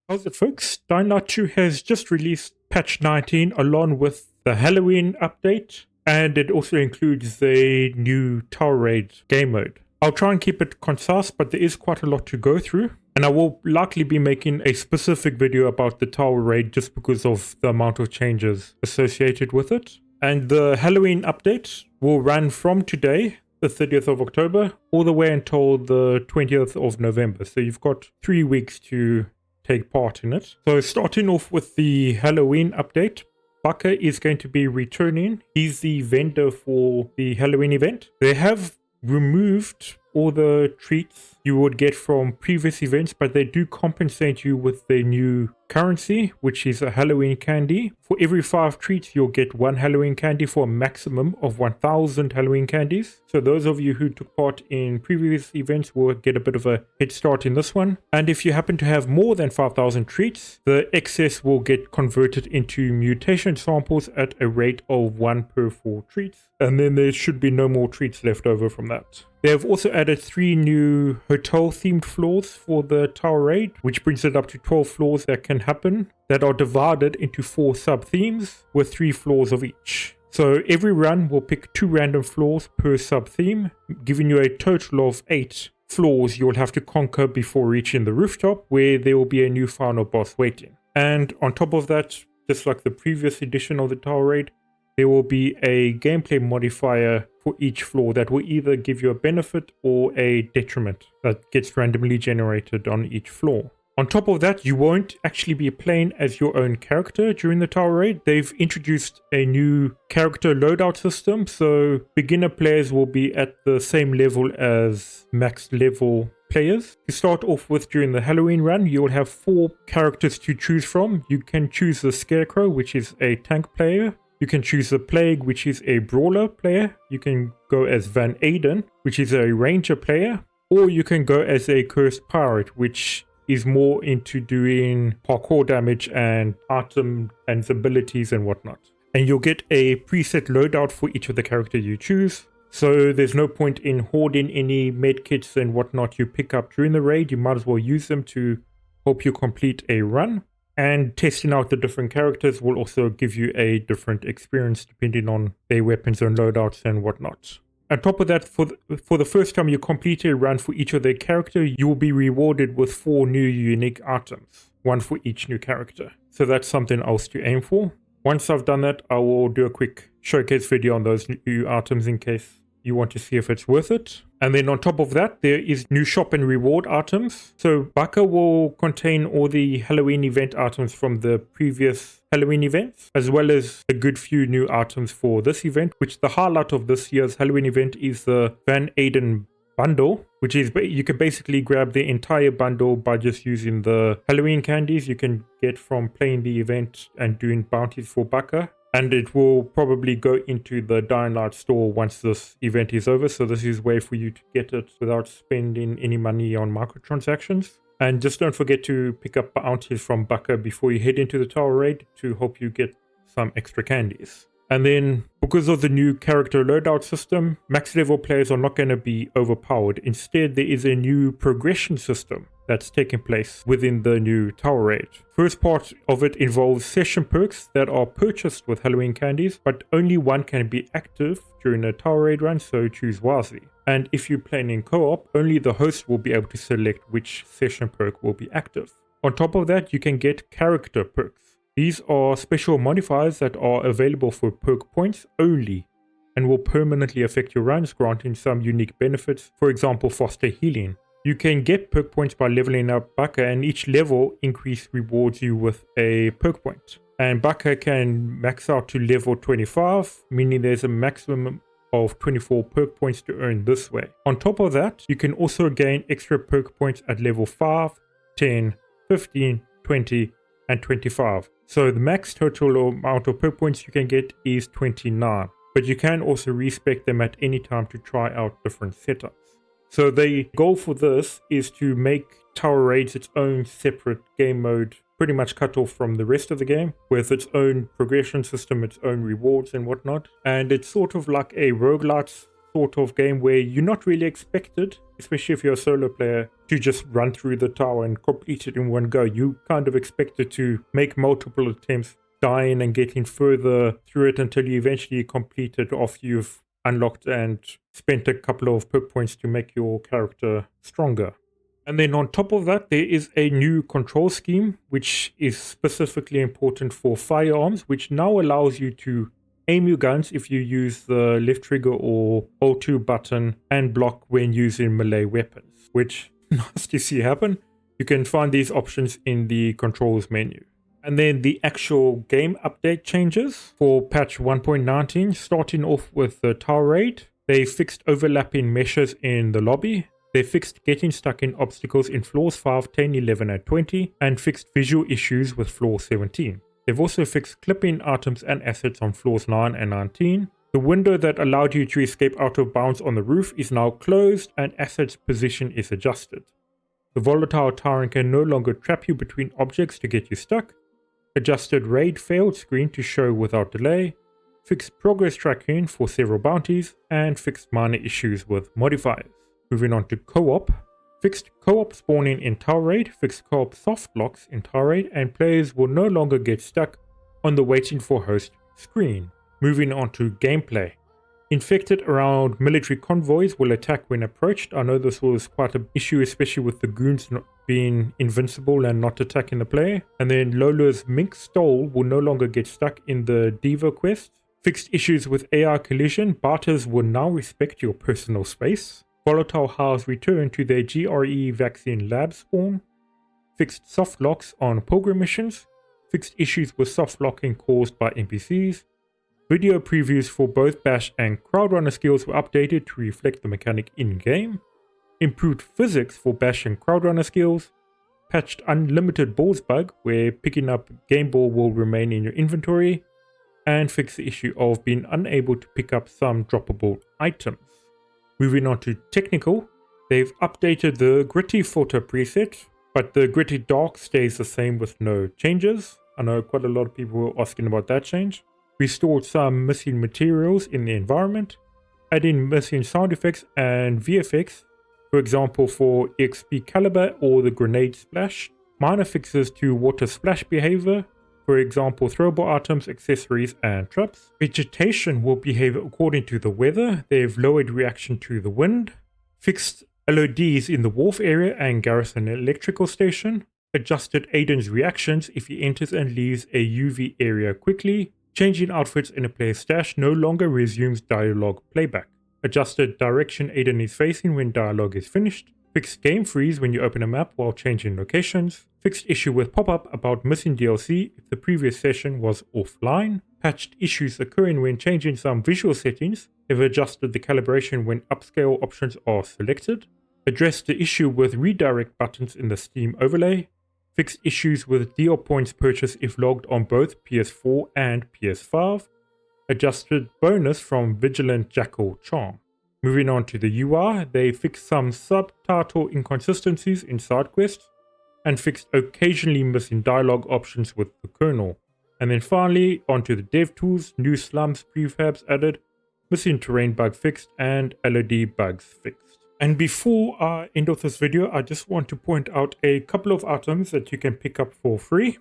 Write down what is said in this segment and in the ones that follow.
How's it, folks? DL2 has just released patch 19 along with the Halloween update, and it also includes the new Tower Raid game mode. I'll try and keep it concise, but there is quite a lot to go through, and I will likely be making a specific video about the Tower Raid just because of the amount of changes associated with it. And the Halloween update will run from today, the 30th of October, all the way until the 20th of November. So you've got 3 weeks to take part in it. So starting off with the Halloween update, Baka is going to be returning. He's the vendor for the Halloween event. They have removed all the treats you would get from previous events, but they do compensate you with the new currency, which is a Halloween candy. For every 5 treats, you'll get 1 Halloween candy for a maximum of 1,000 Halloween candies. So those of you who took part in previous events will get a bit of a head start in this one. And if you happen to have more than 5,000 treats, the excess will get converted into mutation samples at a rate of 1 per 4 treats. And then there should be no more treats left over from that. They have also added 3 new hotel-themed floors for the Tower Raid, which brings it up to 12 floors that can happen, that are divided into 4 sub-themes with 3 floors of each. So every run will pick 2 random floors per sub-theme, giving you a total of 8 floors you'll have to conquer before reaching the rooftop, where there will be a new final boss waiting. And on top of that, just like the previous edition of the Tower Raid, there will be a gameplay modifier for each floor that will either give you a benefit or a detriment that gets randomly generated on each floor. On top of that, you won't actually be playing as your own character during the Tower Raid. They've introduced a new character loadout system, so beginner players will be at the same level as max level players. To start off with, during the Halloween run, you will have 4 characters to choose from. You can choose the Scarecrow, which is a tank player. You can choose the Plague, which is a brawler player. You can go as Van Aiden, which is a ranger player. Or you can go as a Cursed Pirate, which is more into doing parkour damage and item and abilities and whatnot. And you'll get a preset loadout for each of the characters you choose. So there's no point in hoarding any medkits and whatnot you pick up during the raid. You might as well use them to help you complete a run. And testing out the different characters will also give you a different experience depending on their weapons and loadouts and whatnot. On top of that, for the first time you complete a run for each of their character, you will be rewarded with 4 new unique items, 1 for each new character. So that's something else to aim for. Once I've done that, I will do a quick showcase video on those new items in case you want to see if it's worth it. And then on top of that, there is new shop and reward items. So Baka will contain all the Halloween event items from the previous Halloween events, as well as a good few new items for this event, which the highlight of this year's Halloween event is the Van Aiden bundle, which is you can basically grab the entire bundle by just using the Halloween candies you can get from playing the event and doing bounties for Baka. And it will probably go into the Dying Light store once this event is over. So this is a way for you to get it without spending any money on microtransactions. And just don't forget to pick up bounties from Baka before you head into the Tower Raid to help you get some extra candies. And then, because of the new character loadout system, max level players are not going to be overpowered. Instead, there is a new progression system that's taking place within the new Tower Raid. First part of it involves session perks that are purchased with Halloween candies, but only one can be active during a Tower Raid run, so choose wisely. And if you're playing in co-op, only the host will be able to select which session perk will be active. On top of that, you can get character perks. These are special modifiers that are available for perk points only and will permanently affect your runs, granting some unique benefits, for example, faster healing. You can get perk points by leveling up Baka, and each level increase rewards you with a perk point. And Baka can max out to level 25, meaning there's a maximum of 24 perk points to earn this way. On top of that, you can also gain extra perk points at level 5, 10, 15, 20, and 25. So the max total amount of perk points you can get is 29. But you can also respec them at any time to try out different setups. So the goal for this is to make Tower Raids its own separate game mode, pretty much cut off from the rest of the game, with its own progression system, its own rewards and whatnot. And it's sort of like a roguelite sort of game where you're not really expected, especially if you're a solo player, to just run through the tower and complete it in one go. You kind of expected to make multiple attempts, dying and getting further through it until you eventually complete it after you've unlocked and spent a couple of perk points to make your character stronger. And then on top of that, there is a new control scheme, which is specifically important for firearms, which now allows you to aim your guns if you use the left trigger or L2 button and block when using melee weapons, which nice to see happen. You can find these options in the controls menu. And then the actual game update changes for patch 1.19, starting off with the tower raid. They fixed overlapping meshes in the lobby. They fixed getting stuck in obstacles in floors 5, 10, 11 and 20, and fixed visual issues with floor 17. They've also fixed clipping items and assets on floors 9 and 19. The window that allowed you to escape out of bounds on the roof is now closed and assets position is adjusted. The volatile tyrant can no longer trap you between objects to get you stuck. Adjusted raid failed screen to show without delay. Fixed progress tracking for several bounties, and fixed minor issues with modifiers. Moving on to co-op. Fixed co-op spawning in tower raid, fixed co-op soft locks in tower raid, and players will no longer get stuck on the waiting for host screen. Moving on to gameplay. Infected around military convoys will attack when approached. I know this was quite an issue, especially with the goons not being invincible and not attacking the player. And then Lola's Mink Stole will no longer get stuck in the Diva quest. Fixed issues with AI collision. Barters will now respect your personal space. Volatile House return to their GRE vaccine lab spawn. Fixed soft locks on pilgrim missions. Fixed issues with soft locking caused by NPCs. Video previews for both Bash and Crowdrunner skills were updated to reflect the mechanic in-game. Improved physics for Bash and Crowdrunner skills. Patched Unlimited Balls bug, where picking up Game Ball will remain in your inventory. And fixed the issue of being unable to pick up some droppable items. Moving on to technical, they've updated the Gritty filter preset, but the Gritty Dark stays the same with no changes. I know quite a lot of people were asking about that change. Restored some missing materials in the environment, adding missing sound effects and VFX, for example for EXP Caliber or the Grenade Splash. Minor fixes to water splash behavior, for example throwable items, accessories and traps. Vegetation will behave according to the weather. They've lowered reaction to the wind. Fixed LODs in the wharf area and garrison electrical station. Adjusted Aiden's reactions if he enters and leaves a UV area quickly. Changing outfits in a player's stash no longer resumes dialogue playback. Adjusted direction Aiden is facing when dialogue is finished. Fixed game freeze when you open a map while changing locations. Fixed issue with pop-up about missing DLC if the previous session was offline. Patched issues occurring when changing some visual settings. They've adjusted the calibration when upscale options are selected. Addressed the issue with redirect buttons in the Steam overlay. Fixed issues with DL points purchase if logged on both PS4 and PS5. Adjusted bonus from Vigilant Jackal Charm. Moving on to the UI, they fixed some subtitle inconsistencies in side quests and fixed occasionally missing dialogue options with the kernel. And then finally, onto the dev tools, new slums prefabs added, missing terrain bug fixed, and LOD bugs fixed. And before I end off this video, I just want to point out a couple of items that you can pick up for free.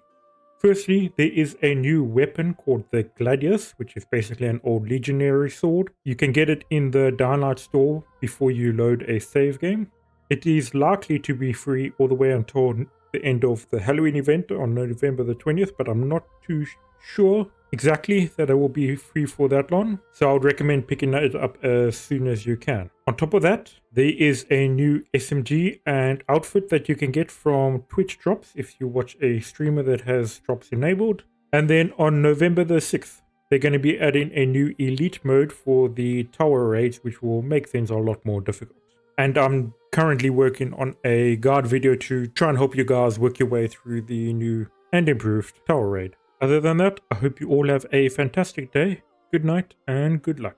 Firstly, there is a new weapon called the Gladius, which is basically an old legionary sword. You can get it in the download store before you load a save game. It is likely to be free all the way until the end of the Halloween event on November the 20th, but I'm not too sure exactly that it will be free for that long. So I would recommend picking it up as soon as you can. On top of that, there is a new SMG and outfit that you can get from Twitch drops if you watch a streamer that has drops enabled. And then on November the 6th, they're going to be adding a new elite mode for the tower raids, which will make things a lot more difficult. And I'm currently working on a guide video to try and help you guys work your way through the new and improved tower raid. Other than that, I hope you all have a fantastic day, good night, and good luck.